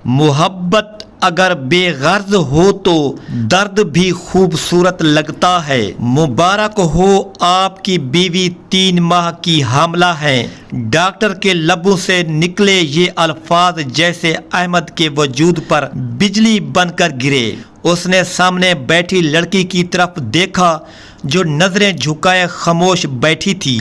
محبت اگر بے غرض ہو تو درد بھی خوبصورت لگتا ہے۔ مبارک ہو آپ کی بیوی 3 ماہ کی حاملہ ہے۔ ڈاکٹر کے لبوں سے نکلے یہ الفاظ جیسے احمد کے وجود پر بجلی بن کر گرے۔ اس نے سامنے بیٹھی لڑکی کی طرف دیکھا جو نظریں جھکائے خاموش بیٹھی تھی۔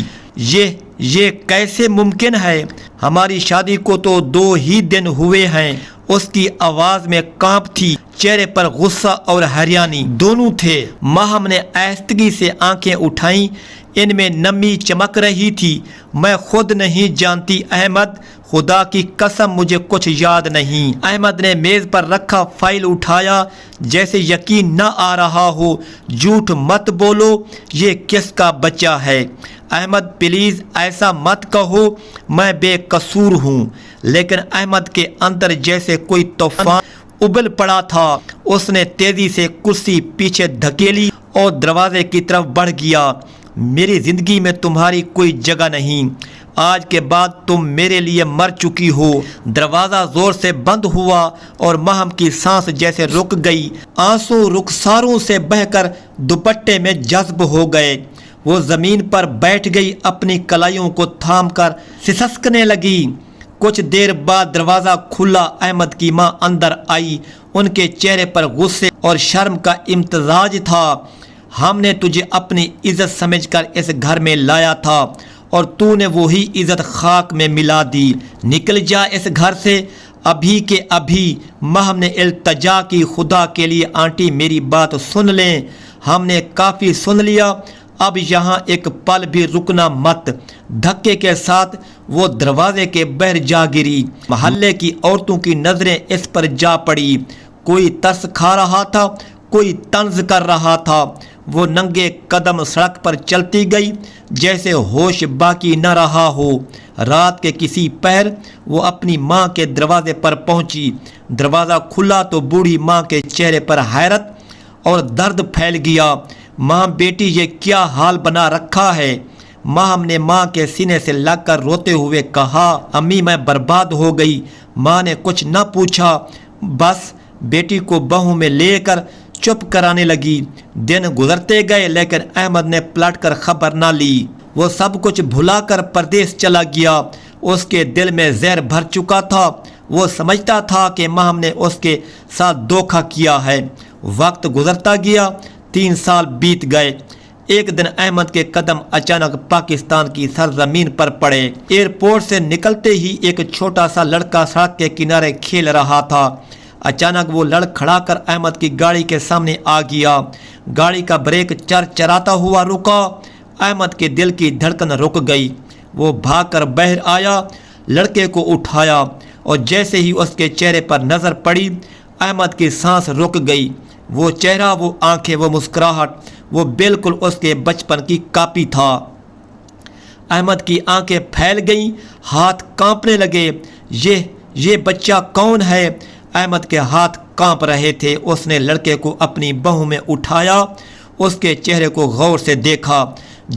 یہ کیسے ممکن ہے؟ ہماری شادی کو تو 2 ہی دن ہوئے ہیں۔ اس کی آواز میں کانپ تھی، چہرے پر غصہ اور حیرانی دونوں تھے۔ ماہم نے آہستگی سے آنکھیں اٹھائیں، ان میں نمی چمک رہی تھی۔ میں خود نہیں جانتی احمد، خدا کی قسم مجھے کچھ یاد نہیں۔ احمد نے میز پر رکھا فائل اٹھایا جیسے یقین نہ آ رہا ہو۔ جھوٹ مت بولو، یہ کس کا بچہ ہے؟ احمد پلیز ایسا مت کہو، میں بے قصور ہوں۔ لیکن احمد کے اندر جیسے کوئی طوفان ابل پڑا تھا۔ اس نے تیزی سے کرسی پیچھے دھکیلی اور دروازے کی طرف بڑھ گیا۔ میری زندگی میں تمہاری کوئی جگہ نہیں، آج کے بعد تم میرے لیے مر چکی ہو۔ دروازہ زور سے بند ہوا اور ماہم کی سانس جیسے رک گئی۔ آنسو رخساروں سے بہہ کر دوپٹے میں جذب ہو گئے۔ وہ زمین پر بیٹھ گئی، اپنی کلائیوں کو تھام کر سسکنے لگی۔ کچھ دیر بعد دروازہ کھلا، احمد کی ماں اندر آئی۔ ان کے چہرے پر غصے اور شرم کا امتزاج تھا۔ ہم نے تجھے اپنی عزت سمجھ کر اس گھر میں لایا تھا اور تو نے وہی عزت خاک میں ملا دی۔ نکل جا اس گھر سے ابھی کے ابھی۔ ماہم نے التجا کی، خدا کے لیے آنٹی میری بات سن لیں۔ ہم نے کافی سن لیا، اب یہاں ایک پل بھی رکنا مت۔ دھکے کے ساتھ وہ دروازے کے باہر جا گری۔ محلے کی عورتوں کی نظریں اس پر جا پڑی۔ کوئی ترس کھا رہا تھا، کوئی طنز کر رہا تھا۔ وہ ننگے قدم سڑک پر چلتی گئی جیسے ہوش باقی نہ رہا ہو۔ رات کے کسی پہر وہ اپنی ماں کے دروازے پر پہنچی۔ دروازہ کھلا تو بوڑھی ماں کے چہرے پر حیرت اور درد پھیل گیا۔ ماں بیٹی یہ کیا حال بنا رکھا ہے؟ ماہم نے ماں کے سینے سے لگ کر روتے ہوئے کہا، امی میں برباد ہو گئی۔ ماں نے کچھ نہ پوچھا، بس بیٹی کو باہوں میں لے کر چپ کرانے لگی۔ دن گزرتے گئے لیکن احمد نے پلٹ کر خبر نہ لی۔ وہ سب کچھ بھلا کر پردیس چلا گیا۔ اس کے دل میں زہر بھر چکا تھا۔ وہ سمجھتا تھا کہ ماہم نے اس کے ساتھ دھوکہ کیا ہے۔ وقت گزرتا گیا، 3 سال بیت گئے۔ ایک دن احمد کے قدم اچانک پاکستان کی سرزمین پر پڑے۔ ایئرپورٹ سے نکلتے ہی ایک چھوٹا سا لڑکا سڑک کے کنارے کھیل رہا تھا۔ اچانک وہ لڑکھڑا کر احمد کی گاڑی کے سامنے آ گیا۔ گاڑی کا بریک چرچراتا ہوا رکا۔ احمد کے دل کی دھڑکن رک گئی۔ وہ بھاگ کر باہر آیا، لڑکے کو اٹھایا اور جیسے ہی اس کے چہرے پر نظر پڑی احمد کی سانس رک گئی۔ وہ چہرہ، وہ آنکھیں، وہ مسکراہٹ، وہ بالکل اس کے بچپن کی کاپی تھا۔ احمد کی آنکھیں پھیل گئیں، ہاتھ کانپنے لگے۔ یہ بچہ کون ہے؟ احمد کے ہاتھ کانپ رہے تھے۔ اس نے لڑکے کو اپنی باہوں میں اٹھایا، اس کے چہرے کو غور سے دیکھا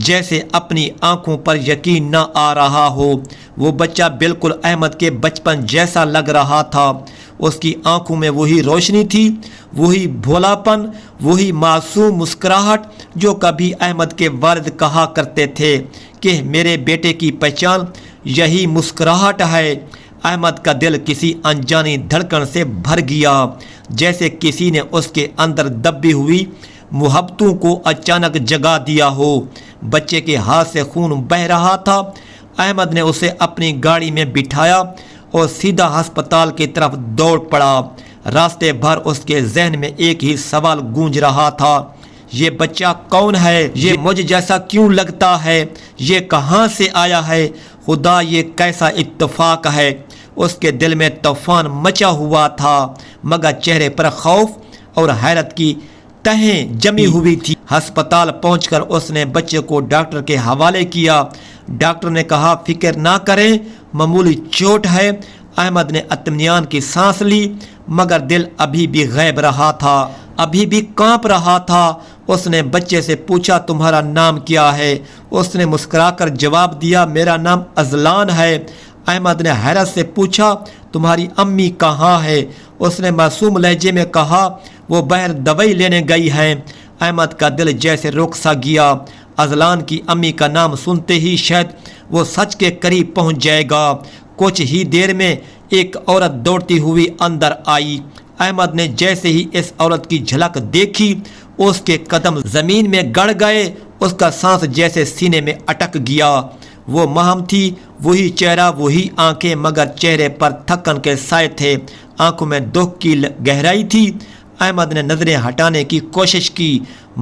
جیسے اپنی آنکھوں پر یقین نہ آ رہا ہو۔ وہ بچہ بالکل احمد کے بچپن جیسا لگ رہا تھا۔ اس کی آنکھوں میں وہی روشنی تھی، وہی بھولاپن، وہی معصوم مسکراہٹ جو کبھی احمد کے والد کہا کرتے تھے کہ میرے بیٹے کی پہچان یہی مسکراہٹ ہے۔ احمد کا دل کسی انجانی دھڑکن سے بھر گیا، جیسے کسی نے اس کے اندر دبی ہوئی محبتوں کو اچانک جگا دیا ہو۔ بچے کے ہاتھ سے خون بہہ رہا تھا۔ احمد نے اسے اپنی گاڑی میں بٹھایا اور سیدھا ہسپتال کی طرف دوڑ پڑا۔ راستے بھر اس کے ذہن میں ایک ہی سوال گونج رہا تھا، یہ بچہ کون ہے؟ یہ مجھ جیسا کیوں لگتا ہے؟ یہ کہاں سے آیا ہے؟ خدا یہ کیسا اتفاق ہے؟ اس کے دل میں طوفان مچا ہوا تھا، مگر چہرے پر خوف اور حیرت کی تہیں جمی ہوئی تھی۔ ہسپتال پہنچ کر اس نے بچے کو ڈاکٹر کے حوالے کیا۔ ڈاکٹر نے کہا فکر نہ کریں، معمولی چوٹ ہے۔ احمد نے اطمینان کی سانس لی، مگر دل ابھی بھی غائب رہا تھا، ابھی بھی کانپ رہا تھا۔ اس نے بچے سے پوچھا تمہارا نام کیا ہے؟ اس نے مسکرا کر جواب دیا میرا نام اذلان ہے۔ احمد نے حیرت سے پوچھا تمہاری امی کہاں ہے؟ اس نے معصوم لہجے میں کہا وہ باہر دوائی لینے گئی ہیں۔ احمد کا دل جیسے رک سا گیا۔ اذلان کی امی کا نام سنتے ہی شاید وہ سچ کے قریب پہنچ جائے گا۔ کچھ ہی دیر میں ایک عورت دوڑتی ہوئی اندر آئی۔ احمد نے جیسے ہی اس عورت کی جھلک دیکھی اس کے قدم زمین میں گڑ گئے، اس کا سانس جیسے سینے میں اٹک گیا۔ وہ مہم تھی، وہی چہرہ، وہی آنکھیں، مگر چہرے پر تھکن کے سائے تھے، آنکھوں میں دکھ کی گہرائی تھی۔ احمد نے نظریں ہٹانے کی کوشش کی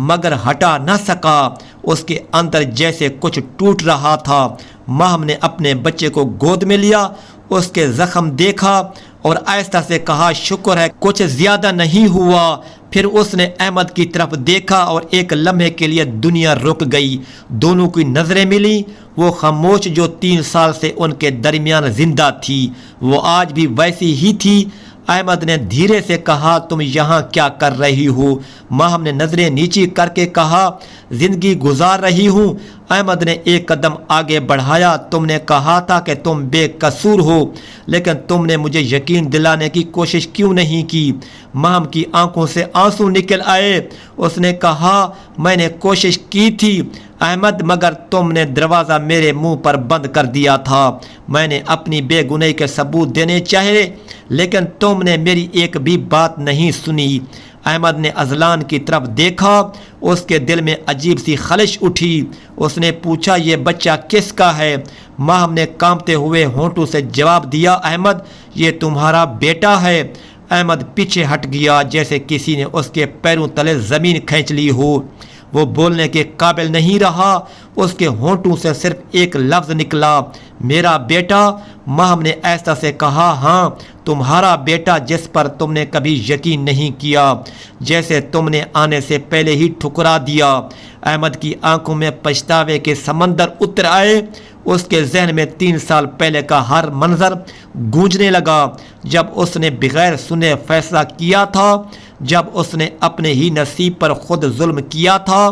مگر ہٹا نہ سکا، اس کے اندر جیسے کچھ ٹوٹ رہا تھا۔ مہم نے اپنے بچے کو گود میں لیا، اس کے زخم دیکھا اور آہستہ سے کہا شکر ہے کچھ زیادہ نہیں ہوا۔ پھر اس نے احمد کی طرف دیکھا اور ایک لمحے کے لیے دنیا رک گئی۔ دونوں کی نظریں ملی۔ وہ خاموش جو 3 سال سے ان کے درمیان زندہ تھی وہ آج بھی ویسی ہی تھی۔ احمد نے دھیرے سے کہا تم یہاں کیا کر رہی ہو؟ ماہم نے نظریں نیچی کر کے کہا زندگی گزار رہی ہوں۔ احمد نے ایک قدم آگے بڑھایا، تم نے کہا تھا کہ تم بے قصور ہو، لیکن تم نے مجھے یقین دلانے کی کوشش کیوں نہیں کی؟ ماہم کی آنکھوں سے آنسو نکل آئے۔ اس نے کہا میں نے کوشش کی تھی احمد، مگر تم نے دروازہ میرے منہ پر بند کر دیا تھا۔ میں نے اپنی بے گناہی کے ثبوت دینے چاہے لیکن تم نے میری ایک بھی بات نہیں سنی۔ احمد نے اذلان کی طرف دیکھا، اس کے دل میں عجیب سی خلش اٹھی۔ اس نے پوچھا یہ بچہ کس کا ہے؟ ماہم نے کانپتے ہوئے ہونٹوں سے جواب دیا احمد یہ تمہارا بیٹا ہے۔ احمد پیچھے ہٹ گیا جیسے کسی نے اس کے پیروں تلے زمین کھینچ لی ہو۔ وہ بولنے کے قابل نہیں رہا، اس کے ہونٹوں سے صرف ایک لفظ نکلا میرا بیٹا۔ ماہم نے ایسا سے کہا ہاں تمہارا بیٹا جس پر تم نے کبھی یقین نہیں کیا، جیسے تم نے آنے سے پہلے ہی ٹھکرا دیا۔ احمد کی آنکھوں میں پچھتاوے کے سمندر اتر آئے۔ اس کے ذہن میں 3 سال پہلے کا ہر منظر گونجنے لگا، جب اس نے بغیر سنے فیصلہ کیا تھا، جب اس نے اپنے ہی نصیب پر خود ظلم کیا تھا۔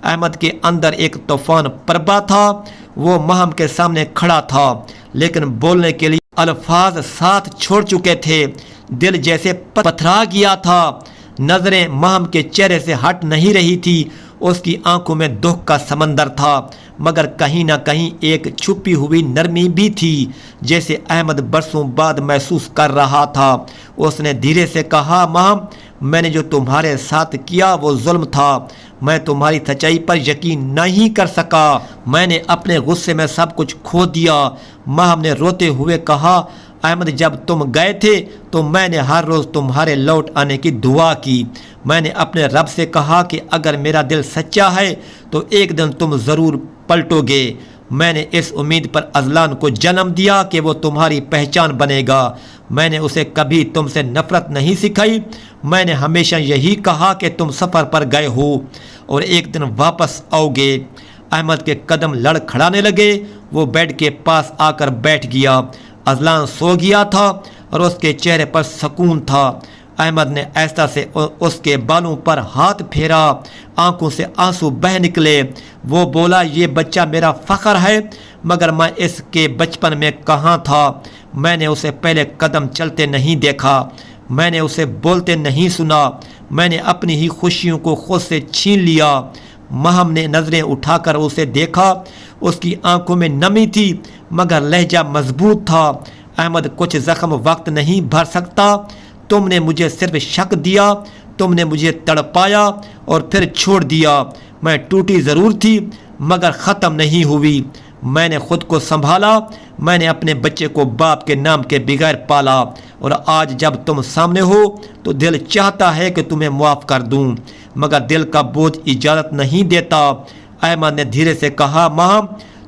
احمد کے اندر ایک طوفان پربا تھا۔ وہ ماہم کے سامنے کھڑا تھا لیکن بولنے کے لیے الفاظ ساتھ چھوڑ چکے تھے۔ دل جیسے پتھرا گیا تھا۔ نظریں ماہم کے چہرے سے ہٹ نہیں رہی تھی، اس کی آنکھوں میں دکھ کا سمندر تھا، مگر کہیں نہ کہیں ایک چھپی ہوئی نرمی بھی تھی جیسے احمد برسوں بعد محسوس کر رہا تھا۔ اس نے دھیرے سے کہا ماہم میں نے جو تمہارے ساتھ کیا وہ ظلم تھا، میں تمہاری سچائی پر یقین نہیں کر سکا، میں نے اپنے غصے میں سب کچھ کھو دیا۔ ماہم نے روتے ہوئے کہا احمد جب تم گئے تھے تو میں نے ہر روز تمہارے لوٹ آنے کی دعا کی۔ میں نے اپنے رب سے کہا کہ اگر میرا دل سچا ہے تو ایک دن تم ضرور پلٹو گے۔ میں نے اس امید پر اذلان کو جنم دیا کہ وہ تمہاری پہچان بنے گا۔ میں نے اسے کبھی تم سے نفرت نہیں سکھائی، میں نے ہمیشہ یہی کہا کہ تم سفر پر گئے ہو اور ایک دن واپس آؤ گے۔ احمد کے قدم لڑکھڑانے لگے، وہ بیڈ کے پاس آ کر بیٹھ گیا۔ اذلان سو گیا تھا اور اس کے چہرے پر سکون تھا۔ احمد نے ایسا سے اس کے بالوں پر ہاتھ پھیرا، آنکھوں سے آنسو بہہ نکلے۔ وہ بولا یہ بچہ میرا فخر ہے، مگر میں اس کے بچپن میں کہاں تھا؟ میں نے اسے پہلے قدم چلتے نہیں دیکھا، میں نے اسے بولتے نہیں سنا، میں نے اپنی ہی خوشیوں کو خود سے چھین لیا۔ ماہم نے نظریں اٹھا کر اسے دیکھا، اس کی آنکھوں میں نمی تھی مگر لہجہ مضبوط تھا۔ احمد کچھ زخم وقت نہیں بھر سکتا، تم نے مجھے صرف شک دیا، تم نے مجھے تڑپایا اور پھر چھوڑ دیا۔ میں ٹوٹی ضرور تھی مگر ختم نہیں ہوئی۔ میں نے خود کو سنبھالا، میں نے اپنے بچے کو باپ کے نام کے بغیر پالا، اور آج جب تم سامنے ہو تو دل چاہتا ہے کہ تمہیں معاف کر دوں مگر دل کا بوجھ اجازت نہیں دیتا۔ احمد نے دھیرے سے کہا ماں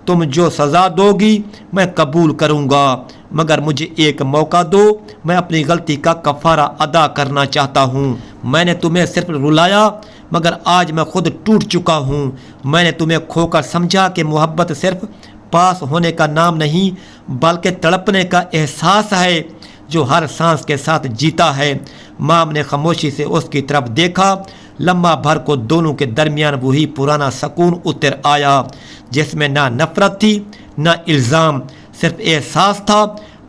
تم جو سزا دو گی میں قبول کروں گا، مگر مجھے ایک موقع دو، میں اپنی غلطی کا کفارہ ادا کرنا چاہتا ہوں۔ میں نے تمہیں صرف رلایا مگر آج میں خود ٹوٹ چکا ہوں۔ میں نے تمہیں کھو کر سمجھا کہ محبت صرف پاس ہونے کا نام نہیں بلکہ تڑپنے کا احساس ہے جو ہر سانس کے ساتھ جیتا ہے۔ ماں نے خاموشی سے اس کی طرف دیکھا، لمحہ بھر کو دونوں کے درمیان وہی پرانا سکون اتر آیا جس میں نہ نفرت تھی نہ الزام، صرف احساس تھا۔